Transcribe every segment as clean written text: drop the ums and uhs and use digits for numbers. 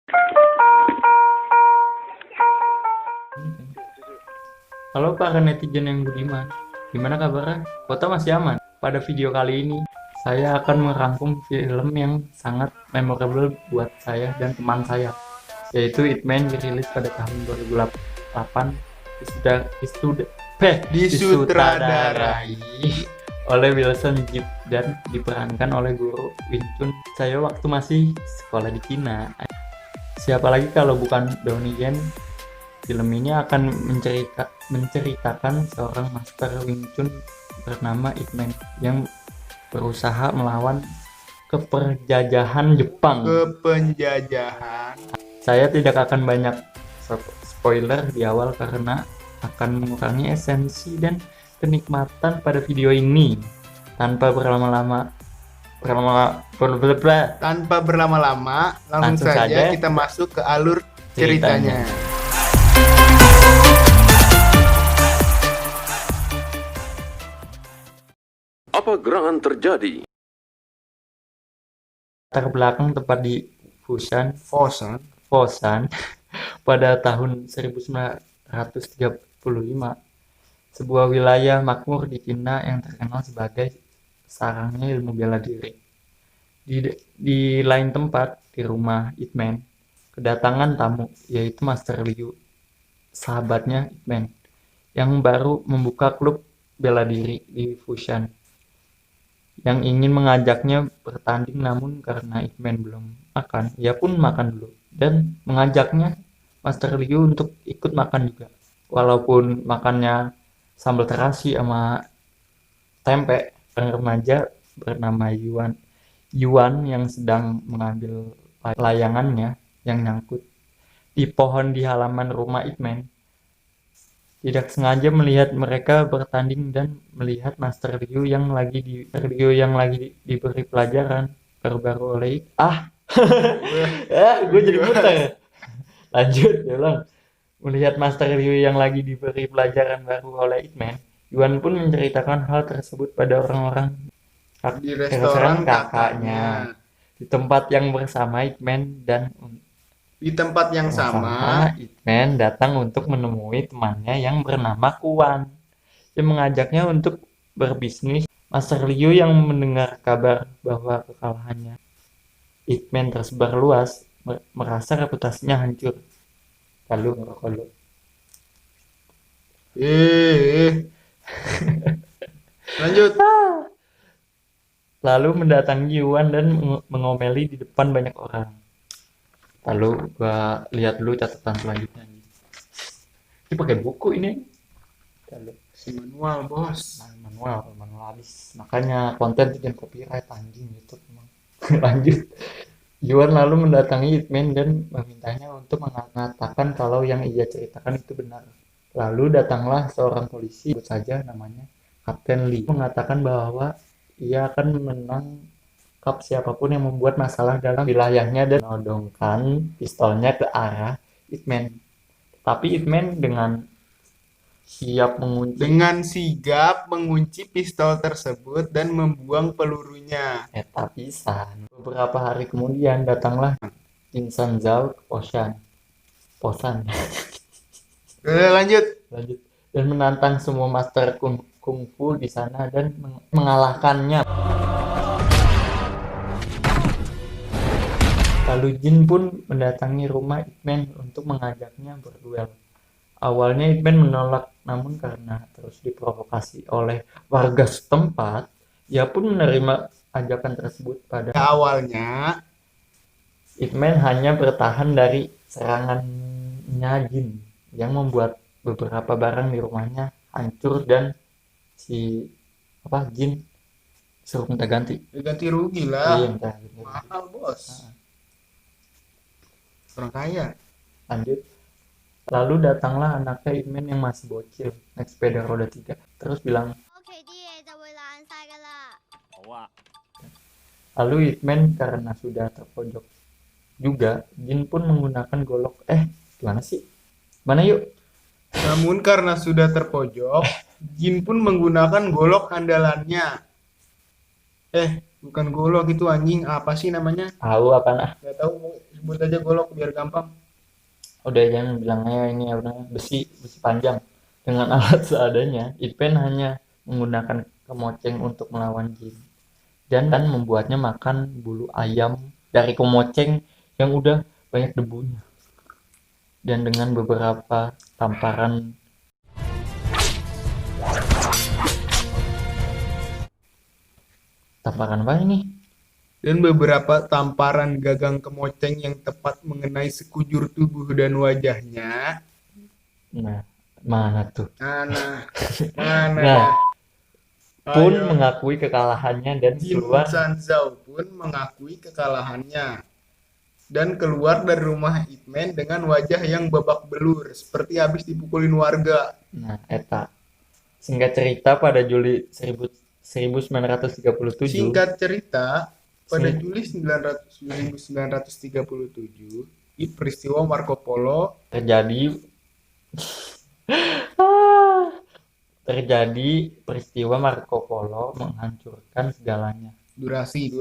Halo para netizen yang budiman, gimana kabarnya? Kota masih aman? Pada video kali ini, saya akan merangkum film yang sangat memorable buat saya dan teman saya, yaitu Ip Man, dirilis pada tahun 2008, disutradarai oleh Wilson Yip dan diperankan oleh guru Wing Chun. Saya waktu masih sekolah di Cina. Siapa lagi kalau bukan Donnie Yen. Film ini akan menceritakan seorang master Wing Chun bernama Ip Man yang berusaha melawan kepenjajahan Jepang. Saya tidak akan banyak spoiler di awal karena akan mengurangi esensi dan kenikmatan pada video ini. Tanpa berlama-lama, langsung saja kita masuk ke alur ceritanya. Apa gerangan terjadi? Latar belakang tepat di Fusan pada tahun 1935, sebuah wilayah makmur di Cina yang terkenal sebagai sarangnya ilmu bela diri. Di lain tempat, di rumah Ip Man, kedatangan tamu, yaitu Master Liu, sahabatnya Ip Man, yang baru membuka klub bela diri di Fusan, yang ingin mengajaknya bertanding. Namun karena Ip Man belum makan, ia pun makan dulu dan mengajaknya Master Liu untuk ikut makan juga. Walaupun makannya sambal terasi sama tempe, remaja bernama Yuan yang sedang mengambil layangannya yang nyangkut di pohon di halaman rumah Ip Man tidak sengaja melihat mereka bertanding dan melihat Master Liu yang lagi diberi pelajaran baru-baru oleh gue jadi muter. Lanjut, ulang. Melihat Master Liu yang lagi diberi pelajaran baru oleh Ip Man, Yuan pun menceritakan hal tersebut pada orang-orang Di restoran kakaknya. di tempat yang bersama Ip Man dan Di tempat yang sama, Ip Man datang untuk menemui temannya yang bernama Kuan yang mengajaknya untuk berbisnis. Master Liu yang mendengar kabar bahwa kekalahannya Ip Man tersebar luas merasa reputasinya hancur. Lalu ngerokok dulu. lanjut. Lalu mendatangi Yuan dan mengomeli di depan banyak orang. Lalu gua lihat dulu catatan selanjutnya. Ini pakai buku ini. Lalu Si manual, bos. manual habis. Makanya konten bikin copyright anjing gitu memang. Lanjut. Yuan lalu mendatangi Ip Man dan memintanya untuk mengatakan kalau yang ia ceritakan itu benar. Lalu datanglah seorang polisi, sebut saja namanya Kapten Lee, mengatakan bahwa ia akan menang siapapun yang membuat masalah dalam wilayahnya dan menodongkan pistolnya ke arah Ip Man. Tapi Ip Man dengan sigap mengunci pistol tersebut dan membuang pelurunya. pisan. Beberapa hari kemudian datanglah Jin San Zhao ke Posan. Lanjut. Dan menantang semua master kungfu di sana dan mengalahkannya. Lalu Jin pun mendatangi rumah Ip Man untuk mengajaknya berduel. Awalnya Ip Man menolak, namun karena terus diprovokasi oleh warga setempat, ia pun menerima ajakan tersebut. Pada awalnya Ip Man hanya bertahan dari serangannya Jin yang membuat beberapa barang di rumahnya hancur dan Jin suruh minta ganti rugi lah. Iya, mahal, bos. Orang kaya. Lanjut. Lalu datanglah anaknya Ip Man yang masih bocil, naik sepeda roda 3, terus bilang, lalu Ip Man karena sudah terpojok juga, Jin pun menggunakan golok. Gimana sih? Mana yuk? Namun karena sudah terpojok, Jin pun menggunakan golok andalannya. Bukan golok itu anjing, apa sih namanya? Tahu apa nah? Nggak tahu, sebut aja golok biar gampang. Udah jangan bilangnya ini apa namanya, besi panjang dengan alat seadanya. Ipen hanya menggunakan kemoceng untuk melawan jin dan membuatnya makan bulu ayam dari kemoceng yang udah banyak debunya. Dan dengan beberapa tamparan apa ini? Dan beberapa tamparan gagang kemoceng yang tepat mengenai sekujur tubuh dan wajahnya. Nah, mana tuh? Mana? Mana? Nah, pun Ayo. mengakui kekalahannya dan Jin keluar. Sanzau pun mengakui kekalahannya dan keluar dari rumah Ip Man dengan wajah yang babak belur seperti habis dipukulin warga. Nah, eta. Singkat cerita pada Juli 1937, Singkat cerita, pada Juli 1937, di peristiwa Marco Polo terjadi peristiwa Marco Polo menghancurkan segalanya. durasi.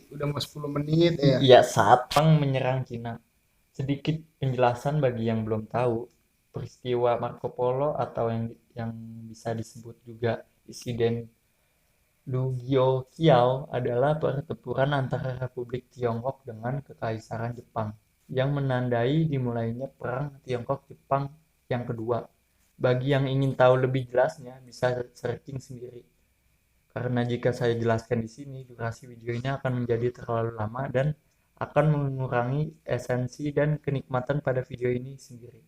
Udah mau 10 menit ya. Iya, saat Jepang menyerang Cina. Sedikit penjelasan bagi yang belum tahu, peristiwa Marco Polo atau yang bisa disebut juga insiden Lugyo-Kiao adalah pertempuran antara Republik Tiongkok dengan Kekaisaran Jepang yang menandai dimulainya Perang Tiongkok-Jepang yang kedua. Bagi yang ingin tahu lebih jelasnya, bisa searching sendiri. Karena jika saya jelaskan di sini, durasi videonya akan menjadi terlalu lama dan akan mengurangi esensi dan kenikmatan pada video ini sendiri.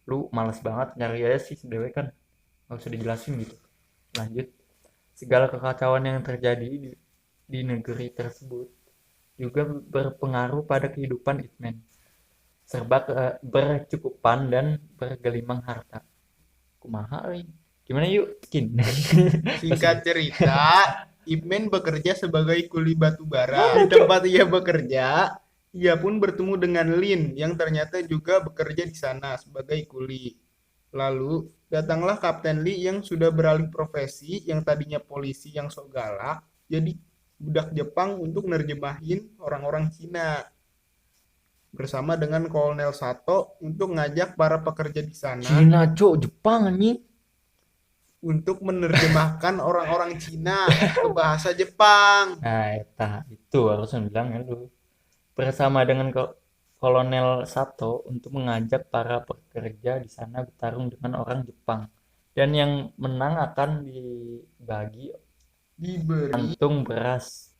Lu males banget nyari aja sih sebenarnya kan, nggak usah dijelasin gitu. Lanjut, segala kekacauan yang terjadi di negeri tersebut juga berpengaruh pada kehidupan Ip Man, serba bercukupan dan bergelimang harta. Kumaha euy. Gimana yuk skin? Singkat cerita, Ip Man bekerja sebagai kuli batu bara. Di tempat ia bekerja, ia pun bertemu dengan Lin yang ternyata juga bekerja di sana sebagai kuli. Lalu, datanglah Kapten Lee yang sudah beralih profesi, yang tadinya polisi yang sok galak, jadi budak Jepang untuk nerjemahin orang-orang Cina. Bersama dengan Kolonel Sato untuk ngajak para pekerja di sana Cina cok, Jepang anjing. untuk menerjemahkan orang-orang Cina ke bahasa Jepang. Nah, itu harus bilang ya lu. Bersama dengan Kolonel Sato untuk mengajak para pekerja di sana bertarung dengan orang Jepang. Dan yang menang akan diberi kantung beras.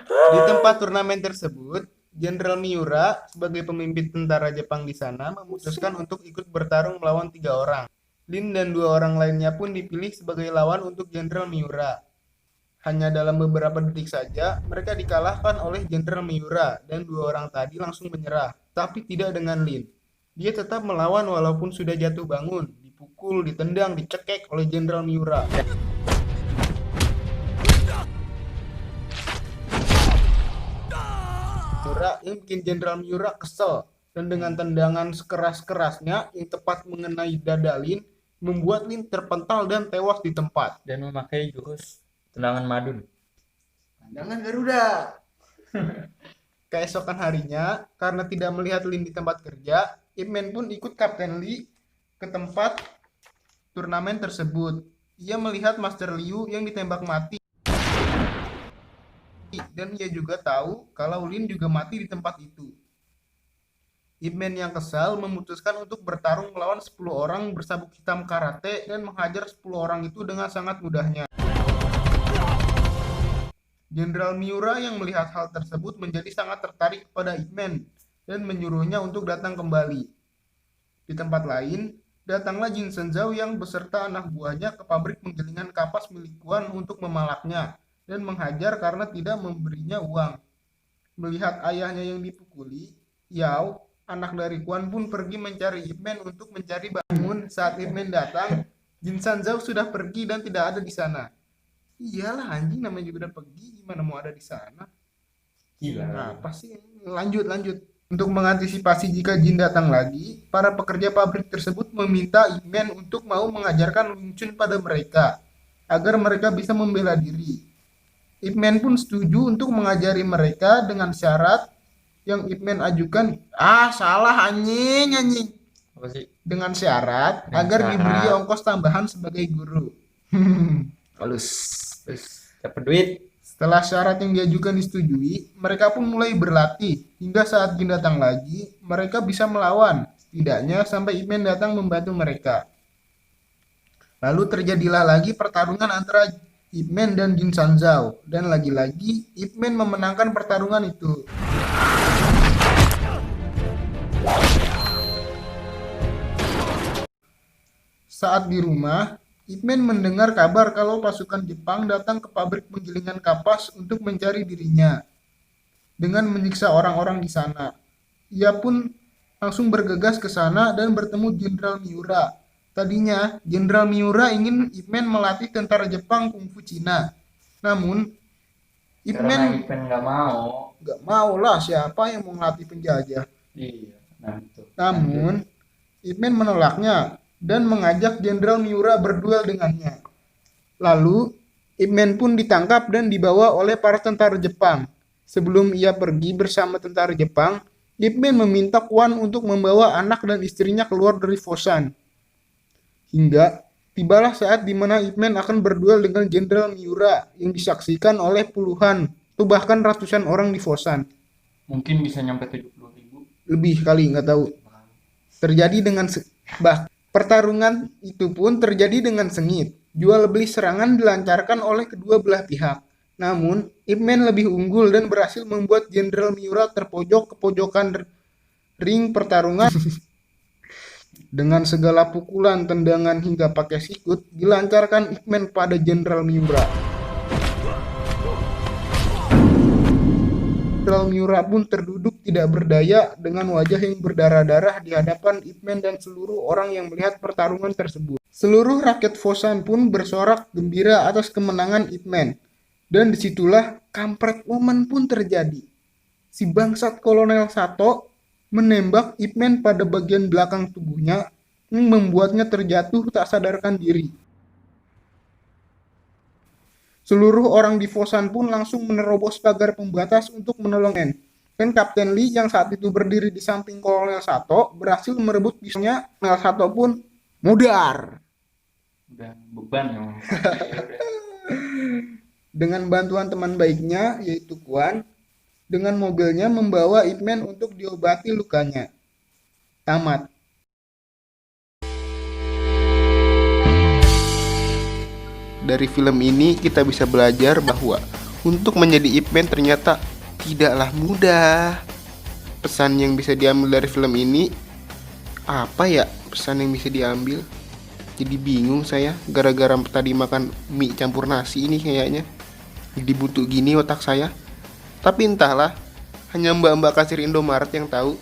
Di tempat turnamen tersebut, Jenderal Miura sebagai pemimpin tentara Jepang di sana memutuskan untuk ikut bertarung melawan 3 orang. Lin dan 2 orang lainnya pun dipilih sebagai lawan untuk Jenderal Miura. Hanya dalam beberapa detik saja, mereka dikalahkan oleh Jenderal Miura dan 2 orang tadi langsung menyerah. Tapi tidak dengan Lin. Dia tetap melawan walaupun sudah jatuh bangun, dipukul, ditendang, dicekek oleh Jenderal Miura. Yang bikin Jenderal Miura kesel dan dengan tendangan sekeras-kerasnya yang tepat mengenai dada Lin membuat Lin terpental dan tewas di tempat dan memakai jurus tendangan madun. Tendangan Garuda. Keesokan harinya, karena tidak melihat Lin di tempat kerja, Ip Man pun ikut Kapten Lee ke tempat turnamen tersebut. Ia melihat Master Liu yang ditembak mati. Dan ia juga tahu kalau Lin juga mati di tempat itu. Ip Man yang kesal memutuskan untuk bertarung melawan 10 orang bersabuk hitam karate dan menghajar 10 orang itu dengan sangat mudahnya. Jenderal Miura yang melihat hal tersebut menjadi sangat tertarik kepada Ip Man dan menyuruhnya untuk datang kembali. Di tempat lain, datanglah Jin Senzhao yang beserta anak buahnya ke pabrik penggilingan kapas milik Kuan untuk memalaknya dan menghajar karena tidak memberinya uang. Melihat ayahnya yang dipukuli, Yao, anak dari Kuan pun pergi mencari Ip Man untuk mencari bangun. Saat Ip Man datang, Jin Senzhao sudah pergi dan tidak ada di sana. Iyalah anjing, namanya juga udah pergi, gimana mau ada di sana? Gila. Apa sih? Lanjut. Untuk mengantisipasi jika Jin datang lagi, para pekerja pabrik tersebut meminta Ip Man untuk mau mengajarkan Wing Chun pada mereka agar mereka bisa membela diri. Ip Man pun setuju untuk mengajari mereka dengan syarat yang Ip Man ajukan. Salah anjing. Apa sih? Dengan syarat Dengan agar syarat. diberi ongkos tambahan sebagai guru. Halus. Terus dapat duit. Setelah syarat yang diajukan disetujui, mereka pun mulai berlatih. Hingga saat Jin datang lagi, mereka bisa melawan. Setidaknya sampai Ip Man datang membantu mereka. Lalu terjadilah lagi pertarungan antara Ip Man dan Jin Sanzao. Dan lagi-lagi Ip Man memenangkan pertarungan itu. Saat di rumah, Ip Man mendengar kabar kalau pasukan Jepang datang ke pabrik penggilingan kapas untuk mencari dirinya dengan menyiksa orang-orang di sana. Ia pun langsung bergegas ke sana dan bertemu Jenderal Miura. Tadinya, Jenderal Miura ingin Ip Man melatih tentara Jepang kungfu Cina. Namun, Ip Karena Man Ip Man nggak mau. gak mau lah, siapa yang mau melatih penjajah. Iya. Nah itu. Namun, Ip Man menolaknya dan mengajak Jenderal Miura berduel dengannya. Lalu, Ip Man pun ditangkap dan dibawa oleh para tentara Jepang. Sebelum ia pergi bersama tentara Jepang, Ip Man meminta Quan untuk membawa anak dan istrinya keluar dari Fosan. Hingga tibalah saat di mana Ip Man akan berduel dengan Jenderal Miura yang disaksikan oleh puluhan atau bahkan ratusan orang di Fosan. Mungkin bisa nyampe 70.000. Lebih kali, nggak tahu. Terjadi dengan pertarungan itu pun terjadi dengan sengit. Jual beli serangan dilancarkan oleh kedua belah pihak. Namun, Ip Man lebih unggul dan berhasil membuat Jenderal Miura terpojok ke pojokan ring pertarungan. Dengan segala pukulan, tendangan hingga pakai sikut dilancarkan Ip Man pada Jenderal Miura. Jenderal Miura pun terduduk tidak berdaya dengan wajah yang berdarah-darah di hadapan Ip Man dan seluruh orang yang melihat pertarungan tersebut. Seluruh rakyat Fosan pun bersorak gembira atas kemenangan Ip Man. Dan disitulah kampret momen pun terjadi. Si bangsat Kolonel Sato menembak Ip Man pada bagian belakang tubuhnya yang membuatnya terjatuh tak sadarkan diri. Seluruh orang di Fosan pun langsung menerobos pagar pembatas untuk menolong N. Dan Kapten Lee yang saat itu berdiri di samping Kolonel Sato berhasil merebut pisaunya. Kolonel Sato pun mudar. Udah beban ya. Dengan bantuan teman baiknya yaitu Quan, dengan mobilnya membawa Ip Man untuk diobati lukanya. Tamat. Dari film ini kita bisa belajar bahwa untuk menjadi Ip Man ternyata tidaklah mudah. Pesan yang bisa diambil dari film ini apa ya? Pesan yang bisa diambil? Jadi bingung saya gara-gara tadi makan mie campur nasi ini kayaknya. Jadi buntu gini otak saya. Tapi entahlah, hanya mbak-mbak kasir Indomaret yang tahu.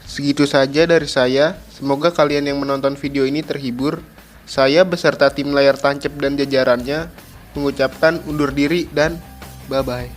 Segitu saja dari saya. Semoga kalian yang menonton video ini terhibur. Saya beserta tim layar tancap dan jajarannya mengucapkan undur diri dan bye-bye.